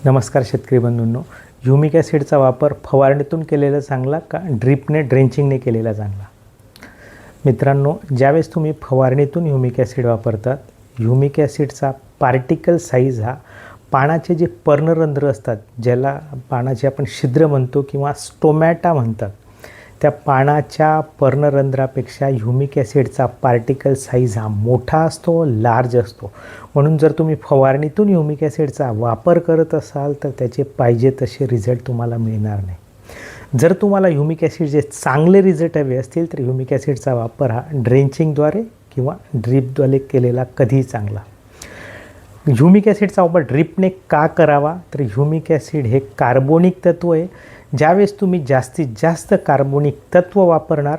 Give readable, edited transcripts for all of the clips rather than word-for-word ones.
नमस्कार शेतकरी बंधूंनो, ह्युमिक ॲसिडचा वापर फवारणीतून केलेला चांगला का ड्रिपने ड्रेंचिंगने केलेला चांगला? मित्रांनो, ज्यावेळेस तुम्ही फवारणीतून ह्युमिक ॲसिड वापरतात, ह्युमिक ॲसिडचा पार्टिकल साईज हा पानाचे जे पर्णरंध्र असतात, ज्याला पानाचे आपण छिद्र म्हणतो किंवा स्टोमॅटा म्हणतात, त्या पानाच्या पर्णरंध्रापेक्षा ह्युमिक ॲसिडचा पार्टिकल साईज हा मोठा असतो, लार्ज असतो. म्हणून जर तुम्ही फवारणीतून ह्युमिक ॲसिडचा वापर करत असाल तर त्याचे पाहिजे तसे रिझल्ट तुम्हाला मिळणार नाही. जर तुम्हाला ह्युमिक ॲसिडचे चांगले रिझल्ट हवे असतील तर ह्युमिक ॲसिडचा वापर हा ड्रेंचिंगद्वारे किंवा ड्रीपद्वारे केलेला कधीही चांगला. ह्युमिक ॲसिडचा वापर ड्रिपने का करावा? तर ह्युमिक ॲसिड हे कार्बोनिक तत्व आहे. ज्यावेळेस तुम्ही जास्तीत जास्त कार्बोनिक तत्व वापरणार,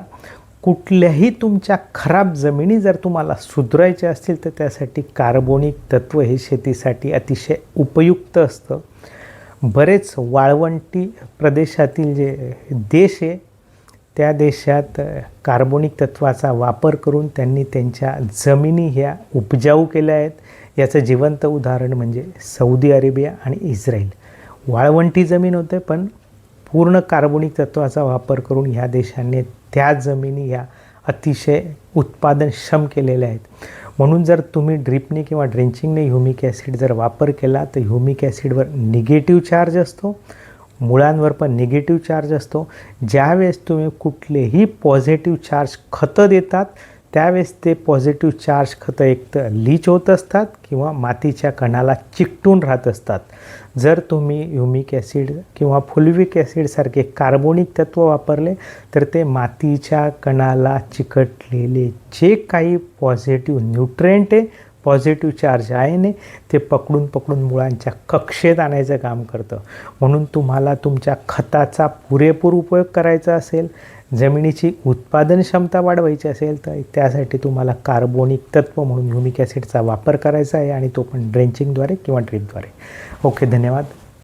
कुठल्याही तुमच्या खराब जमिनी जर तुम्हाला सुधारायच्या असतील तर त्यासाठी कार्बोनिक तत्व हे शेतीसाठी अतिशय उपयुक्त असतं. बरेच वाळवंटी प्रदेशातील जे देश आहे त्या देशात कार्बोनिक तत्वाचा वापर करून त्यांनी त्यांच्या जमिनी ह्या उपजाऊ केल्या आहेत. याचं जिवंत उदाहरण म्हणजे सौदी अरेबिया आणि इस्रायल. वाळवंटी जमीन होते पण पूर्ण कार्बोनिक तत्वाचा वापर करून ह्या देशांनी त्या जमिनी ह्या अतिशय उत्पादनक्षम केलेल्या आहेत. म्हणून जर तुम्ही ड्रिपने किंवा ड्रेंचिंगने ह्युमिक ॲसिड जर वापर केला तर ह्युमिक ॲसिडवर निगेटिव्ह चार्ज असतो, मुळांवर पण निगेटिव्ह चार्ज असतो. ज्यावेळेस तुम्ही कुठलेही पॉझिटिव्ह चार्ज खतं देतात त्यावेळेस ते पॉझिटिव्ह चार्ज खतं एकतर लीच होत असतात किंवा मातीच्या कणाला चिकटून राहत असतात. जर तुम्ही ह्युमिक ॲसिड किंवा फुल्विक ॲसिडसारखे कार्बोनिक तत्व वापरले तर ते मातीच्या कणाला चिकटलेले जे काही पॉझिटिव्ह न्यूट्रिएंट आहे, पॉझिटिव्ह चार्ज आहे ने ते पकडून मुळांच्या कक्षेत आणायचं काम करतं. म्हणून तुम्हाला तुमच्या खताचा पुरेपूर उपयोग करायचा असेल, जमिनीची उत्पादन क्षमता वाढवायची असेल तर त्यासाठी तुम्हाला कार्बोनिक तत्व म्हणून ह्युमिक ॲसिडचा वापर करायचा आहे आणि तो पण ड्रेंचिंगद्वारे किंवा ड्रिपद्वारे. ओके, धन्यवाद.